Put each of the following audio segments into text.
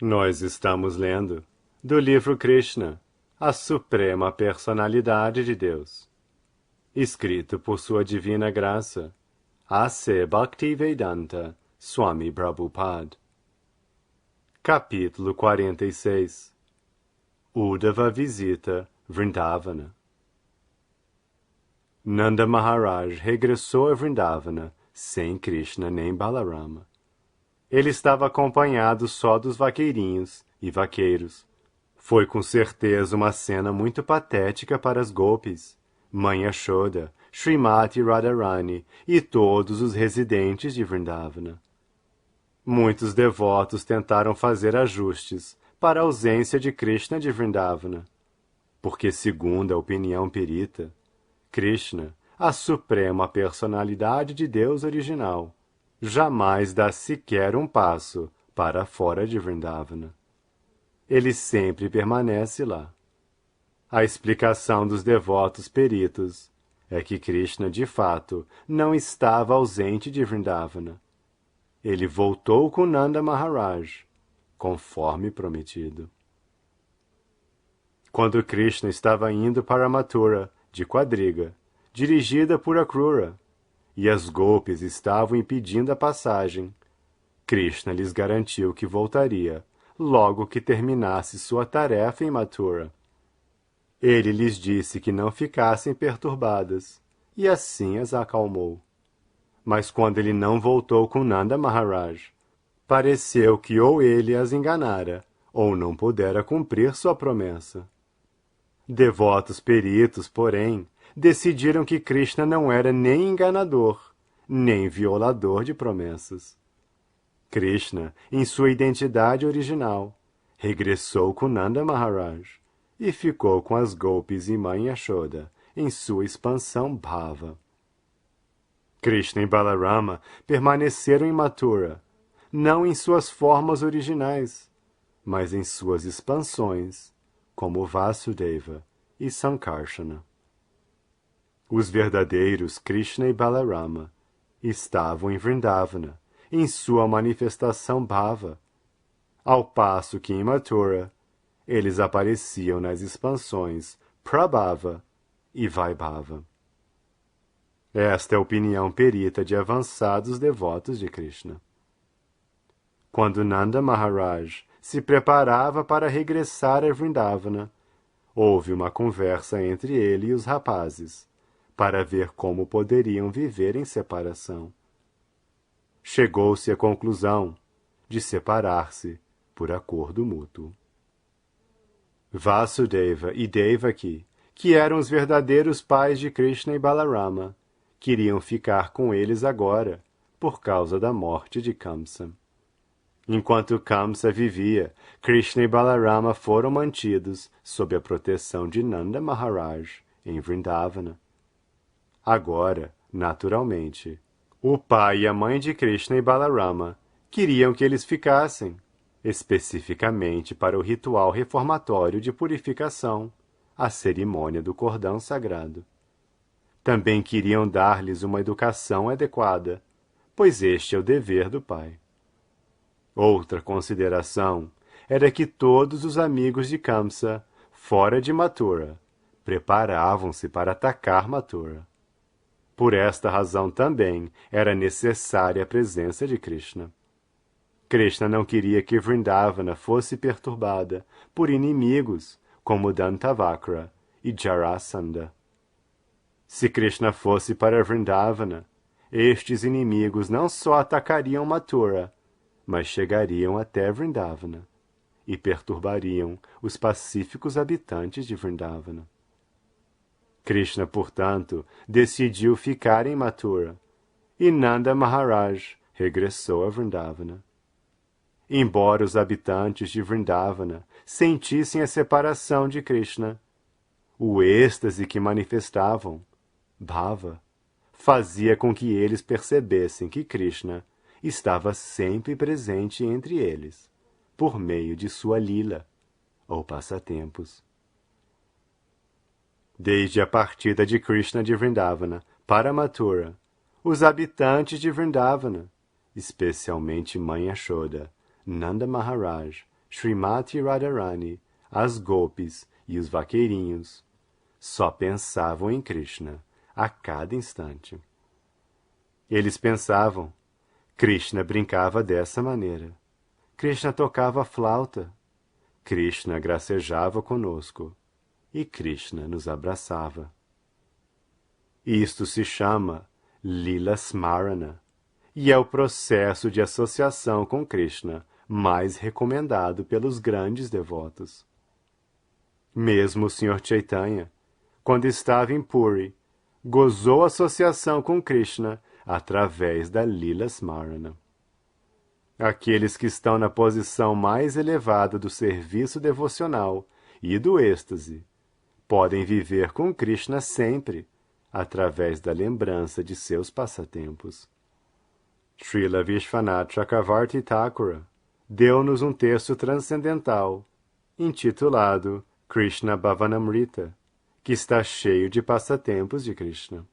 Nós estamos lendo do livro Krishna, a Suprema Personalidade de Deus, escrito por Sua Divina Graça, A.C. Bhaktivedanta Swami Prabhupada. Capítulo 46. Uddhava visita Vrindavana. Nanda Maharaj regressou a Vrindavana sem Krishna nem Balarama. Ele estava acompanhado só dos vaqueirinhos e vaqueiros. Foi com certeza uma cena muito patética para as Gopis, Mãe Yashoda, Srimati Radharani e todos os residentes de Vrindavana. Muitos devotos tentaram fazer ajustes para a ausência de Krishna de Vrindavana, porque, segundo a opinião perita, Krishna, a suprema personalidade de Deus original, jamais dá sequer um passo para fora de Vrindavana. Ele sempre permanece lá. A explicação dos devotos peritos é que Krishna, de fato, não estava ausente de Vrindavana. Ele voltou com Nanda Maharaj, conforme prometido. Quando Krishna estava indo para Mathura, de quadriga, dirigida por Akrura, e as Gopis estavam impedindo a passagem, Krishna lhes garantiu que voltaria logo que terminasse sua tarefa em Mathura. Ele lhes disse que não ficassem perturbadas, e assim as acalmou. Mas quando ele não voltou com Nanda Maharaj, pareceu que ou ele as enganara, ou não pudera cumprir sua promessa. Devotos peritos, porém, decidiram que Krishna não era nem enganador, nem violador de promessas. Krishna, em sua identidade original, regressou com Nanda Maharaj e ficou com as Gopis e Mãe Yashoda em sua expansão bhava. Krishna e Balarama permaneceram em Mathura, não em suas formas originais, mas em suas expansões, como Vasudeva e Sankarsana. Os verdadeiros Krishna e Balarama estavam em Vrindavana, em sua manifestação bhava, ao passo que em Mathura eles apareciam nas expansões Prabhava e Vaibhava. Esta é a opinião perita de avançados devotos de Krishna. Quando Nanda Maharaj se preparava para regressar a Vrindavana, houve uma conversa entre ele e os rapazes, para ver como poderiam viver em separação. Chegou-se à conclusão de separar-se por acordo mútuo. Vasudeva e Devaki, que eram os verdadeiros pais de Krishna e Balarama, queriam ficar com eles agora, por causa da morte de Kamsa. Enquanto Kamsa vivia, Krishna e Balarama foram mantidos sob a proteção de Nanda Maharaj em Vrindavana. Agora, naturalmente, o pai e a mãe de Krishna e Balarama queriam que eles ficassem, especificamente para o ritual reformatório de purificação, a cerimônia do cordão sagrado. Também queriam dar-lhes uma educação adequada, pois este é o dever do pai. Outra consideração era que todos os amigos de Kamsa, fora de Mathura, preparavam-se para atacar Mathura. Por esta razão também era necessária a presença de Krishna. Krishna não queria que Vrindavana fosse perturbada por inimigos como Dantavakra e Jarasandha. Se Krishna fosse para Vrindavana, estes inimigos não só atacariam Mathura, mas chegariam até Vrindavana e perturbariam os pacíficos habitantes de Vrindavana. Krishna, portanto, decidiu ficar em Mathura, e Nanda Maharaj regressou a Vrindavana. Embora os habitantes de Vrindavana sentissem a separação de Krishna, o êxtase que manifestavam, bhava, fazia com que eles percebessem que Krishna estava sempre presente entre eles, por meio de sua lila, ou passatempos. Desde a partida de Krishna de Vrindavana para Mathura, os habitantes de Vrindavana, especialmente Mãe Yashoda, Nanda Maharaj Srimati Radharani, as gopis e os vaqueirinhos só pensavam em Krishna a cada instante. Eles pensavam, Krishna brincava dessa maneira. Krishna tocava a flauta. Krishna gracejava conosco. E Krishna nos abraçava. Isto se chama Lila Smarana, e é o processo de associação com Krishna mais recomendado pelos grandes devotos. Mesmo o Sr. Chaitanya, quando estava em Puri, gozou associação com Krishna através da Lila Smarana. Aqueles que estão na posição mais elevada do serviço devocional e do êxtase podem viver com Krishna sempre, através da lembrança de seus passatempos. Srila Vishwanath Chakravarti Thakura deu-nos um texto transcendental, intitulado Krishna Bhavanamrita, que está cheio de passatempos de Krishna.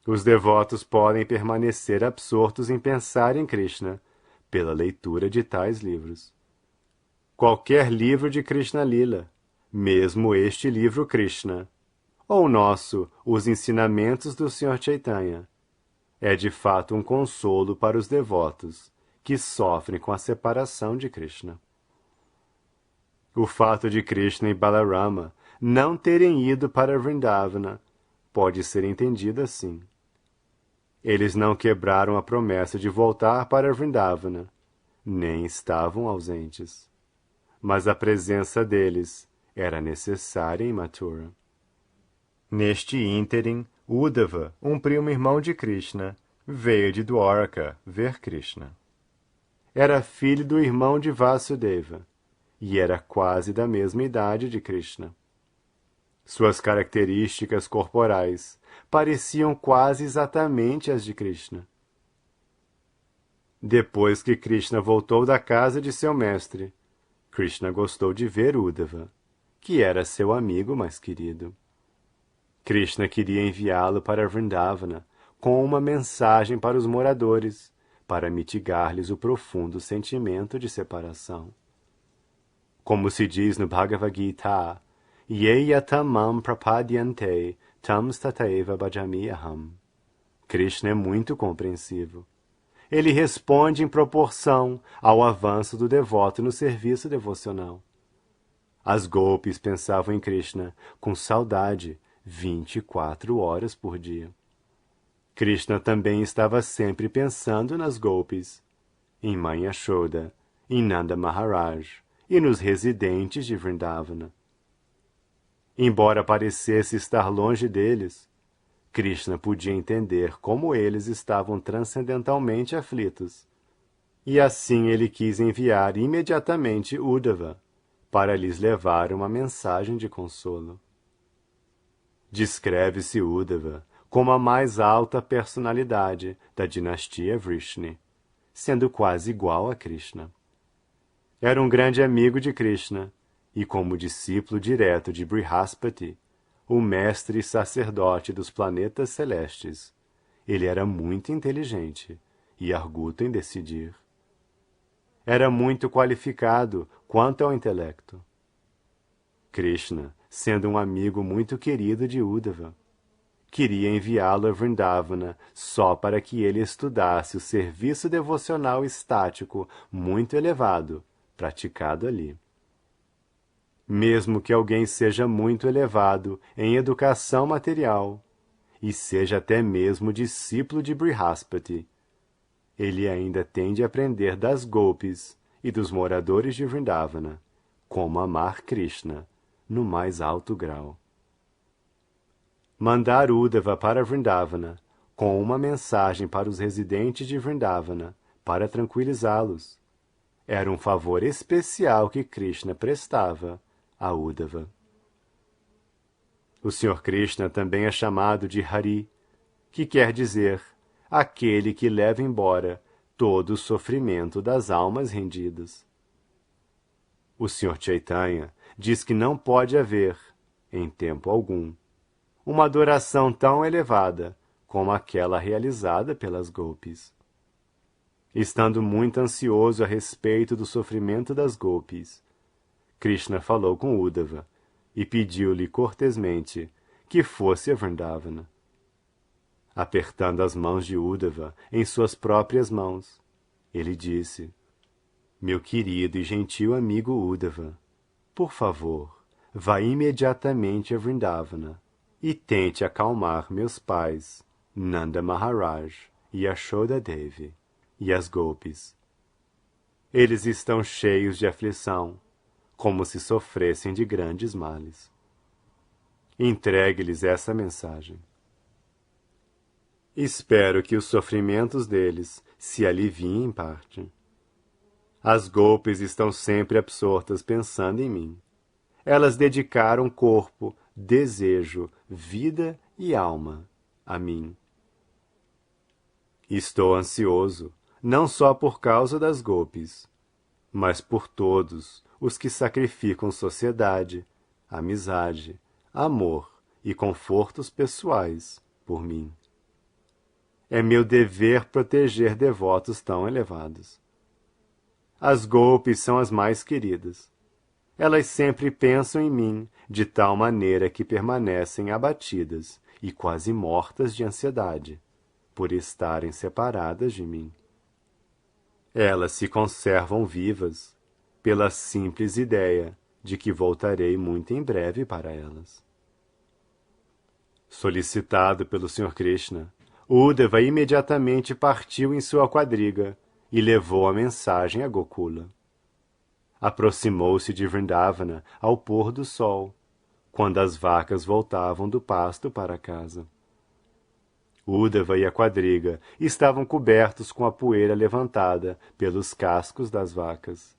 Os devotos podem permanecer absortos em pensar em Krishna pela leitura de tais livros. Qualquer livro de Krishna Lila, mesmo este livro Krishna, ou nosso, Os Ensinamentos do Sr. Chaitanya, é de fato um consolo para os devotos que sofrem com a separação de Krishna. O fato de Krishna e Balarama não terem ido para Vrindavana pode ser entendido assim. Eles não quebraram a promessa de voltar para Vrindavana, nem estavam ausentes. Mas a presença deles era necessária em Mathura. Neste ínterim, Uddhava, um primo irmão de Krishna, veio de Dwaraka ver Krishna. Era filho do irmão de Vasudeva, e era quase da mesma idade de Krishna. Suas características corporais pareciam quase exatamente as de Krishna. Depois que Krishna voltou da casa de seu mestre, Krishna gostou de ver Uddhava, que era seu amigo mais querido. Krishna queria enviá-lo para Vrindavana com uma mensagem para os moradores, para mitigar-lhes o profundo sentimento de separação. Como se diz no Bhagavad Gita, Ye yatam mam prapadyante tam stataiva bhajami aham. Krishna é muito compreensivo. Ele responde em proporção ao avanço do devoto no serviço devocional. As gopis pensavam em Krishna com saudade 24 horas por dia. Krishna também estava sempre pensando nas gopis, em Mãe Yashoda, em Nanda Maharaj e nos residentes de Vrindavana. Embora parecesse estar longe deles, Krishna podia entender como eles estavam transcendentalmente aflitos, e assim ele quis enviar imediatamente Uddhava para lhes levar uma mensagem de consolo. Descreve-se Uddhava como a mais alta personalidade da dinastia Vrishni, sendo quase igual a Krishna. Era um grande amigo de Krishna, e como discípulo direto de Brihaspati, o mestre e sacerdote dos planetas celestes, ele era muito inteligente e arguto em decidir. Era muito qualificado quanto ao intelecto. Krishna, sendo um amigo muito querido de Uddhava, queria enviá-lo a Vrindavana só para que ele estudasse o serviço devocional estático muito elevado, praticado ali. Mesmo que alguém seja muito elevado em educação material, e seja até mesmo discípulo de Brihaspati, ele ainda tem de aprender das gopis e dos moradores de Vrindavana como amar Krishna no mais alto grau. Mandar Uddhava para Vrindavana com uma mensagem para os residentes de Vrindavana para tranquilizá-los era um favor especial que Krishna prestava a Uddhava. O Sr. Krishna também é chamado de Hari, que quer dizer aquele que leva embora todo o sofrimento das almas rendidas. O Sr. Chaitanya diz que não pode haver, em tempo algum, uma adoração tão elevada como aquela realizada pelas gopis. Estando muito ansioso a respeito do sofrimento das gopis, Krishna falou com Uddhava e pediu-lhe cortesmente que fosse a Vrindavana. Apertando as mãos de Uddhava em suas próprias mãos, ele disse: Meu querido e gentil amigo Uddhava, por favor, vá imediatamente a Vrindavana e tente acalmar meus pais, Nanda Maharaj e Yashoda Devi, e as gopis. Eles estão cheios de aflição, como se sofressem de grandes males. Entregue-lhes essa mensagem. Espero que os sofrimentos deles se aliviem em parte. As gopis estão sempre absortas pensando em mim. Elas dedicaram corpo, desejo, vida e alma a mim. Estou ansioso, não só por causa das gopis, mas por todos os que sacrificam sociedade, amizade, amor e confortos pessoais por mim. É meu dever proteger devotos tão elevados. As gopis são as mais queridas. Elas sempre pensam em mim de tal maneira que permanecem abatidas e quase mortas de ansiedade, por estarem separadas de mim. Elas se conservam vivas pela simples ideia de que voltarei muito em breve para elas. Solicitado pelo Sr. Krishna, Uddhava imediatamente partiu em sua quadriga e levou a mensagem a Gokula. Aproximou-se de Vrindavana ao pôr do sol, quando as vacas voltavam do pasto para casa. Uddhava e a quadriga estavam cobertos com a poeira levantada pelos cascos das vacas.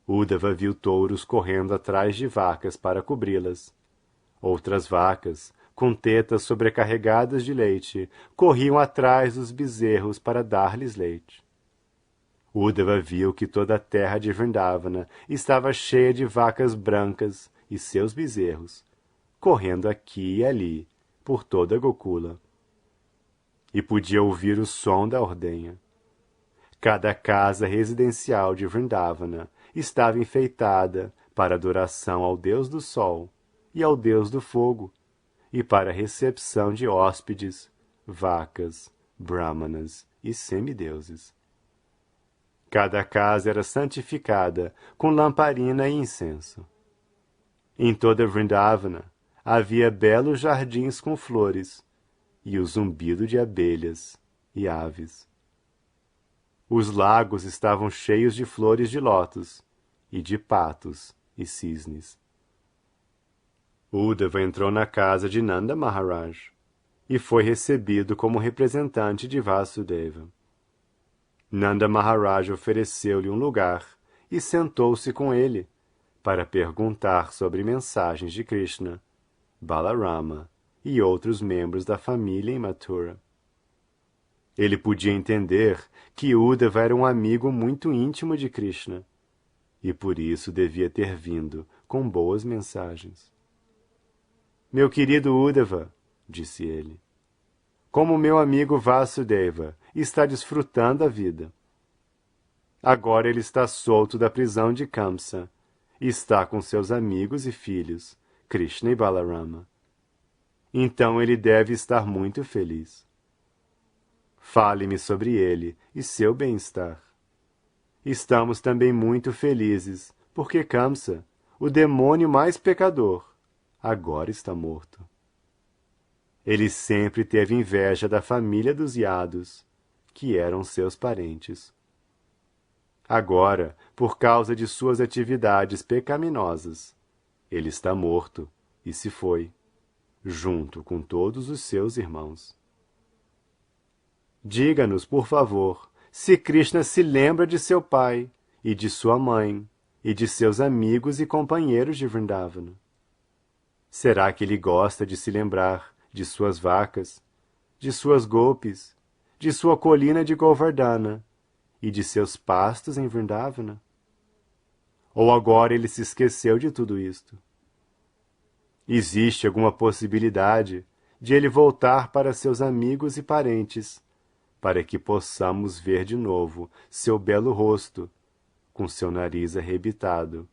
Uddhava viu touros correndo atrás de vacas para cobri-las. Outras vacas, com tetas sobrecarregadas de leite, corriam atrás dos bezerros para dar-lhes leite. Uddhava viu que toda a terra de Vrindavana estava cheia de vacas brancas e seus bezerros, correndo aqui e ali, por toda Gokula. E podia ouvir o som da ordenha. Cada casa residencial de Vrindavana estava enfeitada para adoração ao Deus do Sol e ao Deus do Fogo, e para a recepção de hóspedes, vacas, brahmanas e semideuses. Cada casa era santificada com lamparina e incenso. Em toda Vrindavana havia belos jardins com flores e o zumbido de abelhas e aves. Os lagos estavam cheios de flores de lótus e de patos e cisnes. Uddhava entrou na casa de Nanda Maharaj e foi recebido como representante de Vasudeva. Nanda Maharaj ofereceu-lhe um lugar e sentou-se com ele para perguntar sobre mensagens de Krishna, Balarama e outros membros da família em Mathura. Ele podia entender que Uddhava era um amigo muito íntimo de Krishna e por isso devia ter vindo com boas mensagens. Meu querido Uddhava, disse ele, como meu amigo Vasudeva está desfrutando a vida. Agora ele está solto da prisão de Kamsa e está com seus amigos e filhos, Krishna e Balarama. Então ele deve estar muito feliz. Fale-me sobre ele e seu bem-estar. Estamos também muito felizes, porque Kamsa, o demônio mais pecador, agora está morto. Ele sempre teve inveja da família dos Yados, que eram seus parentes. Agora, por causa de suas atividades pecaminosas, ele está morto e se foi, junto com todos os seus irmãos. Diga-nos, por favor, se Krishna se lembra de seu pai, e de sua mãe, e de seus amigos e companheiros de Vrindavana. Será que ele gosta de se lembrar de suas vacas, de suas gopis, de sua colina de Govardhana e de seus pastos em Vrindavana? Ou agora ele se esqueceu de tudo isto? Existe alguma possibilidade de ele voltar para seus amigos e parentes, para que possamos ver de novo seu belo rosto, com seu nariz arrebitado,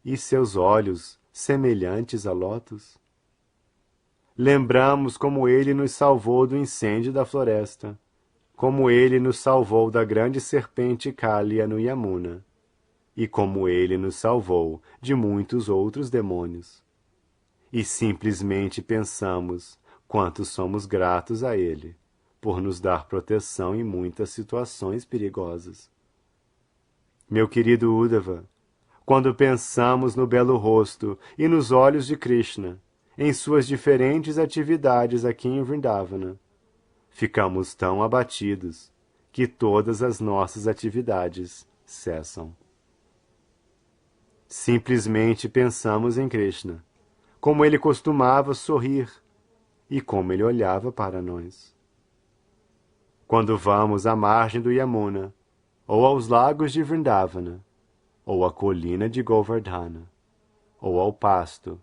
e seus olhos semelhantes a lótus? Lembramos como ele nos salvou do incêndio da floresta, como ele nos salvou da grande serpente Cália no Yamuna, e como ele nos salvou de muitos outros demônios. E simplesmente pensamos quanto somos gratos a ele, por nos dar proteção em muitas situações perigosas. Meu querido Uddhava, quando pensamos no belo rosto e nos olhos de Krishna, em suas diferentes atividades aqui em Vrindavana, ficamos tão abatidos que todas as nossas atividades cessam. Simplesmente pensamos em Krishna, como ele costumava sorrir e como ele olhava para nós. Quando vamos à margem do Yamuna, ou aos lagos de Vrindavana, ou à colina de Govardhana, ou ao pasto,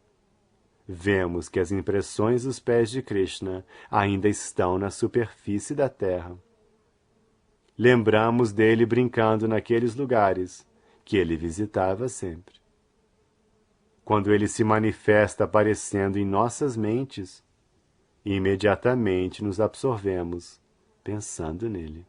vemos que as impressões dos pés de Krishna ainda estão na superfície da terra. Lembramos dele brincando naqueles lugares que ele visitava sempre. Quando ele se manifesta aparecendo em nossas mentes, imediatamente nos absorvemos, pensando nele.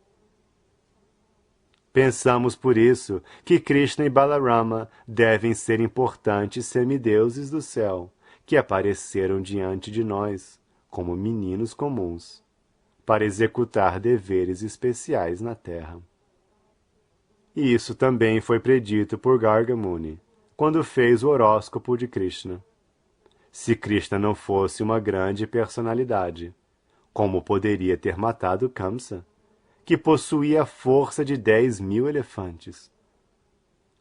Pensamos por isso que Krishna e Balarama devem ser importantes semideuses do céu, que apareceram diante de nós, como meninos comuns, para executar deveres especiais na terra. E isso também foi predito por Garga Muni, quando fez o horóscopo de Krishna. Se Krishna não fosse uma grande personalidade, como poderia ter matado Kamsa, que possuía a força de 10.000 elefantes?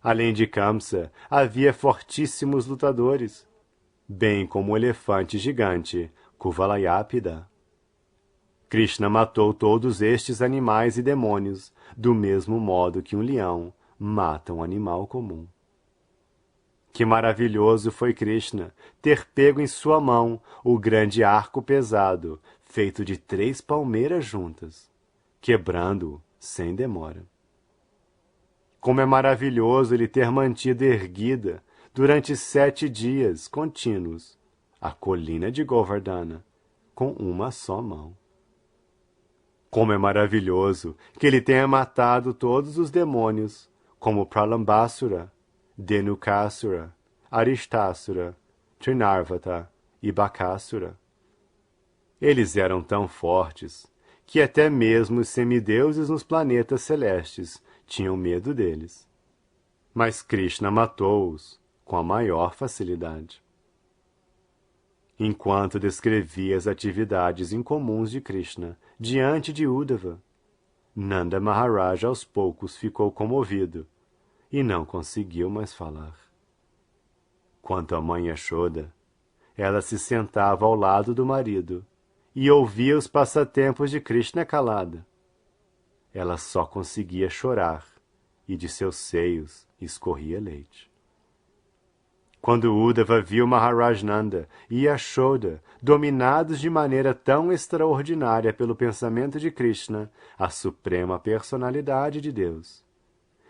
Além de Kamsa, havia fortíssimos lutadores, bem como o elefante gigante Kuvalayapida. Krishna matou todos estes animais e demônios, do mesmo modo que um leão mata um animal comum. Que maravilhoso foi Krishna ter pego em sua mão o grande arco pesado, feito de 3 palmeiras juntas, quebrando-o sem demora. Como é maravilhoso ele ter mantido erguida, durante 7 dias contínuos, a colina de Govardhana, com uma só mão. Como é maravilhoso que ele tenha matado todos os demônios, como Pralambasura, Dhenukasura, Aristasura, Trinarvata e Bakasura. Eles eram tão fortes que até mesmo os semideuses nos planetas celestes tinham medo deles. Mas Krishna matou-os com a maior facilidade. Enquanto descrevia as atividades incomuns de Krishna diante de Uddhava, Nanda Maharaj aos poucos ficou comovido e não conseguiu mais falar. Quanto à mãe Yashoda, ela se sentava ao lado do marido e ouvia os passatempos de Krishna calada. Ela só conseguia chorar e de seus seios escorria leite. Quando Uddhava viu Maharaj Nanda e Yashoda dominados de maneira tão extraordinária pelo pensamento de Krishna, a suprema personalidade de Deus,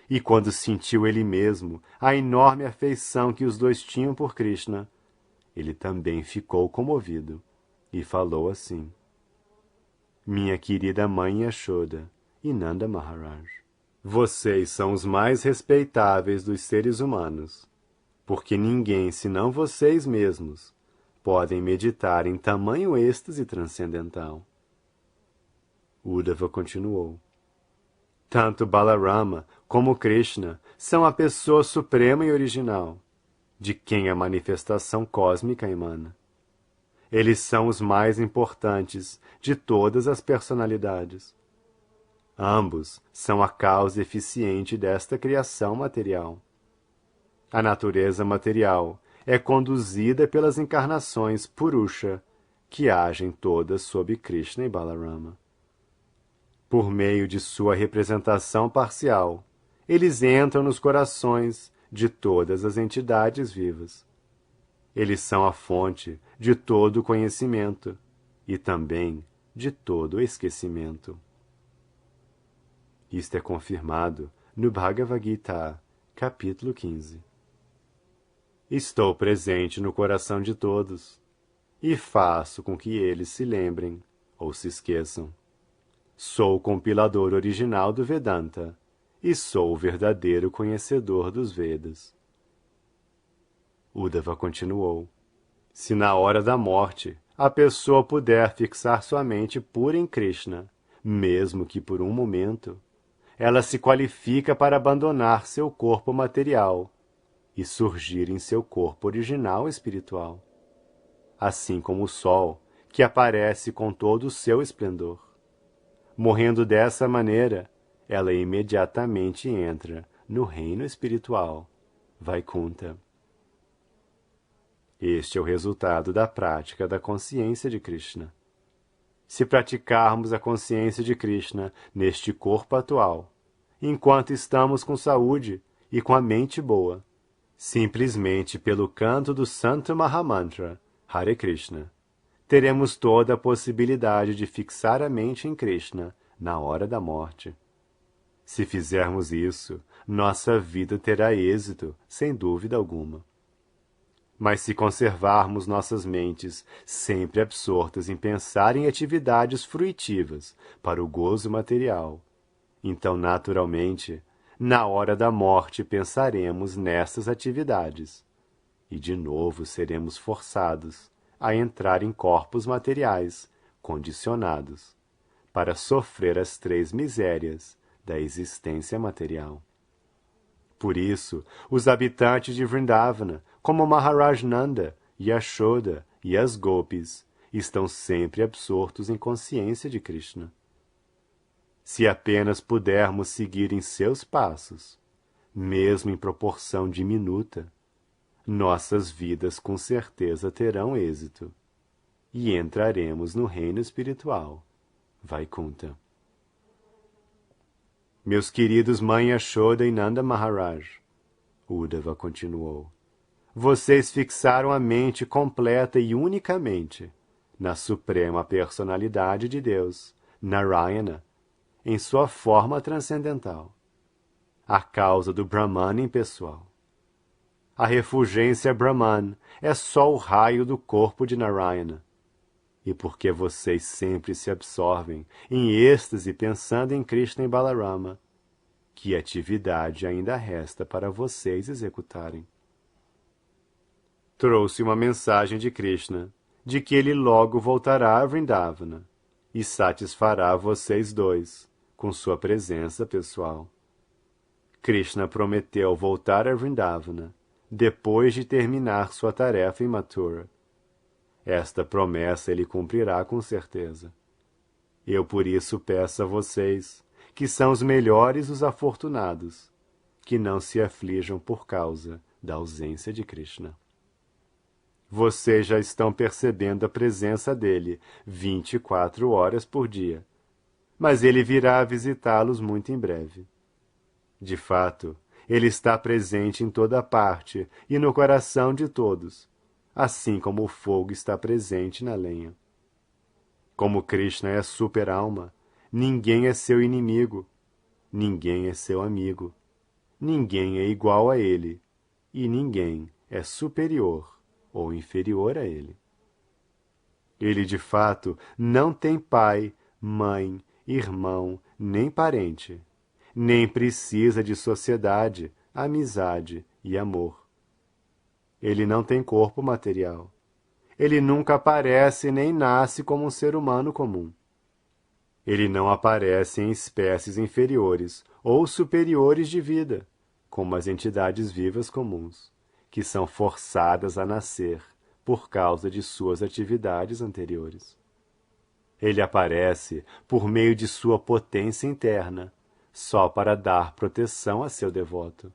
e quando sentiu ele mesmo a enorme afeição que os dois tinham por Krishna, ele também ficou comovido e falou assim: Minha querida mãe Yashoda e Nanda Maharaj, vocês são os mais respeitáveis dos seres humanos, porque ninguém senão vocês mesmos podem meditar em tamanho êxtase transcendental. Uddhava continuou: Tanto Balarama como Krishna são a pessoa suprema e original, de quem a manifestação cósmica emana. Eles são os mais importantes de todas as personalidades. Ambos são a causa eficiente desta criação material. A natureza material é conduzida pelas encarnações Purusha, que agem todas sob Krishna e Balarama. Por meio de sua representação parcial, eles entram nos corações de todas as entidades vivas. Eles são a fonte de todo o conhecimento e também de todo o esquecimento. Isto é confirmado no Bhagavad Gita, capítulo 15. Estou presente no coração de todos e faço com que eles se lembrem ou se esqueçam. Sou o compilador original do Vedanta e sou o verdadeiro conhecedor dos Vedas. Uddhava continuou. Se na hora da morte a pessoa puder fixar sua mente pura em Krishna, mesmo que por um momento, ela se qualifica para abandonar seu corpo material e surgir em seu corpo original espiritual, assim como o sol, que aparece com todo o seu esplendor. Morrendo dessa maneira, ela imediatamente entra no reino espiritual, Vaikuntha. Este é o resultado da prática da consciência de Krishna. Se praticarmos a consciência de Krishna neste corpo atual, enquanto estamos com saúde e com a mente boa, simplesmente pelo canto do Santo Mahamantra, Hare Krishna, teremos toda a possibilidade de fixar a mente em Krishna na hora da morte. Se fizermos isso, nossa vida terá êxito, sem dúvida alguma. Mas se conservarmos nossas mentes sempre absortas em pensar em atividades fruitivas para o gozo material, então, naturalmente, na hora da morte pensaremos nessas atividades e de novo seremos forçados a entrar em corpos materiais condicionados para sofrer as 3 misérias da existência material. Por isso, os habitantes de Vrindavana, como Maharaj Nanda, Yashoda e as Gopis, estão sempre absortos em consciência de Krishna. Se apenas pudermos seguir em seus passos, mesmo em proporção diminuta, nossas vidas com certeza terão êxito e entraremos no reino espiritual, Vaikuntha. Meus queridos Mãe Yashoda e Nanda Maharaj, Uddhava continuou, vocês fixaram a mente completa e unicamente na suprema personalidade de Deus, Narayana, em sua forma transcendental, a causa do Brahman impessoal. A refulgência Brahman é só o raio do corpo de Narayana. E porque vocês sempre se absorvem em êxtase pensando em Krishna e Balarama, que atividade ainda resta para vocês executarem? Trouxe uma mensagem de Krishna, de que ele logo voltará a Vrindavana e satisfará vocês dois com sua presença pessoal. Krishna prometeu voltar a Vrindavana depois de terminar sua tarefa em Mathura. Esta promessa ele cumprirá com certeza. Eu por isso peço a vocês, que são os melhores dos afortunados, que não se aflijam por causa da ausência de Krishna. Vocês já estão percebendo a presença dele 24 horas por dia, mas ele virá visitá-los muito em breve. De fato, ele está presente em toda parte e no coração de todos, assim como o fogo está presente na lenha. Como Krishna é a super-alma, ninguém é seu inimigo, ninguém é seu amigo, ninguém é igual a ele, e ninguém é superior ou inferior a ele. Ele, de fato, não tem pai, mãe, irmão, nem parente, nem precisa de sociedade, amizade e amor. Ele não tem corpo material. Ele nunca aparece nem nasce como um ser humano comum. Ele não aparece em espécies inferiores ou superiores de vida, como as entidades vivas comuns, que são forçadas a nascer por causa de suas atividades anteriores. Ele aparece por meio de sua potência interna, só para dar proteção a seu devoto.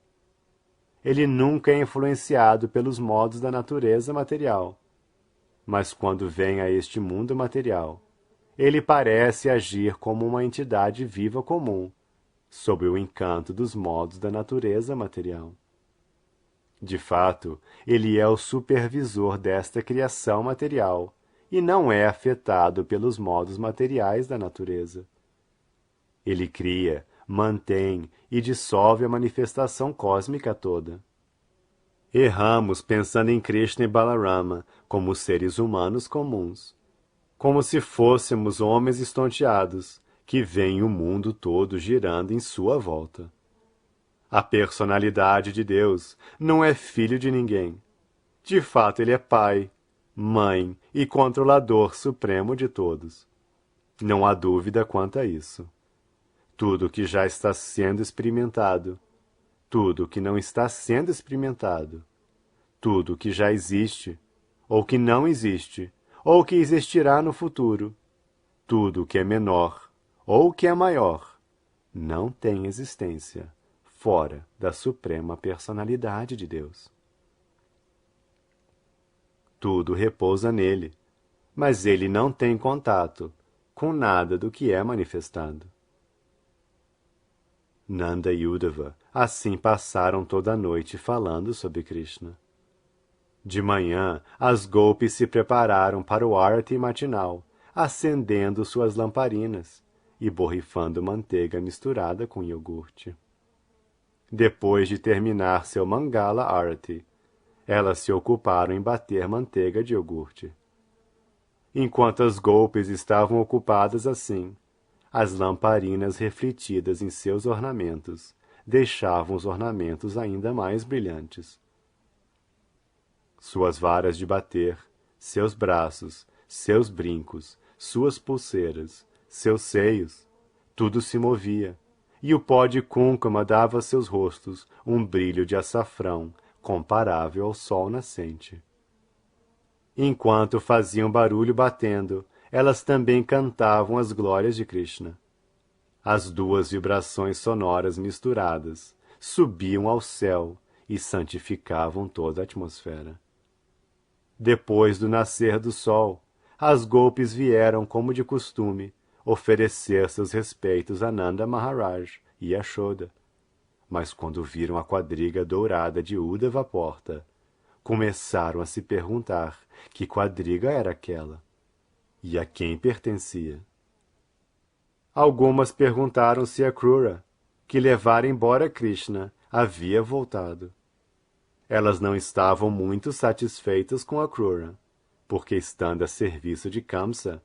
Ele nunca é influenciado pelos modos da natureza material, mas quando vem a este mundo material, ele parece agir como uma entidade viva comum, sob o encanto dos modos da natureza material. De fato, ele é o supervisor desta criação material e não é afetado pelos modos materiais da natureza. Ele cria, mantém e dissolve a manifestação cósmica toda. Erramos pensando em Krishna e Balarama como seres humanos comuns, como se fôssemos homens estonteados que veem o mundo todo girando em sua volta. A personalidade de Deus não é filho de ninguém. De fato, ele é pai, mãe e controlador supremo de todos. Não há dúvida quanto a isso. Tudo que já está sendo experimentado, tudo que não está sendo experimentado, tudo que já existe, ou que não existe, ou que existirá no futuro, tudo que é menor, ou que é maior, não tem existência fora da suprema personalidade de Deus. Tudo repousa nele, mas ele não tem contato com nada do que é manifestado. Nanda e Uddhava assim passaram toda a noite falando sobre Krishna. De manhã, as golpes se prepararam para o arati matinal, acendendo suas lamparinas e borrifando manteiga misturada com iogurte. Depois de terminar seu Mangala Arati, elas se ocuparam em bater manteiga de iogurte. Enquanto as golpes estavam ocupadas assim, as lamparinas refletidas em seus ornamentos deixavam os ornamentos ainda mais brilhantes. Suas varas de bater, seus braços, seus brincos, suas pulseiras, seus seios, tudo se movia, e o pó de cúncuma dava a seus rostos um brilho de açafrão comparável ao sol nascente. Enquanto faziam barulho batendo, elas também cantavam as glórias de Krishna. As duas vibrações sonoras misturadas subiam ao céu e santificavam toda a atmosfera. Depois do nascer do sol, as golpes vieram, como de costume, oferecer seus respeitos a Nanda Maharaj e Yashoda. Mas quando viram a quadriga dourada de Uddhava à porta, começaram a se perguntar que quadriga era aquela e a quem pertencia. Algumas perguntaram se a Krura, que levara embora Krishna, havia voltado. Elas não estavam muito satisfeitas com a Krura, porque, estando a serviço de Kamsa,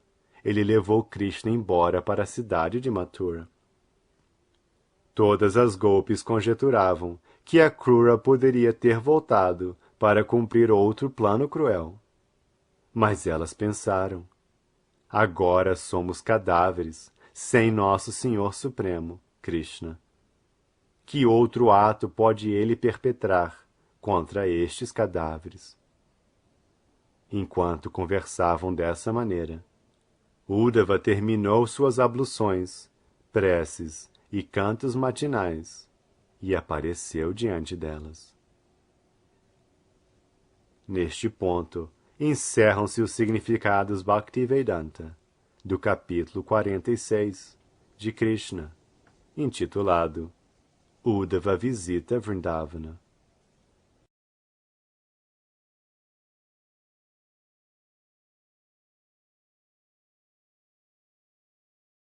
ele levou Krishna embora para a cidade de Mathura. Todas as golpes conjeturavam que a Krura poderia ter voltado para cumprir outro plano cruel. Mas elas pensaram: agora somos cadáveres, sem nosso Senhor Supremo, Krishna. Que outro ato pode ele perpetrar contra estes cadáveres? Enquanto conversavam dessa maneira, Uddhava terminou suas abluções, preces e cantos matinais e apareceu diante delas. Neste ponto, encerram-se os significados Bhaktivedanta do capítulo 46 de Krishna, intitulado Uddhava Visita Vrindavana.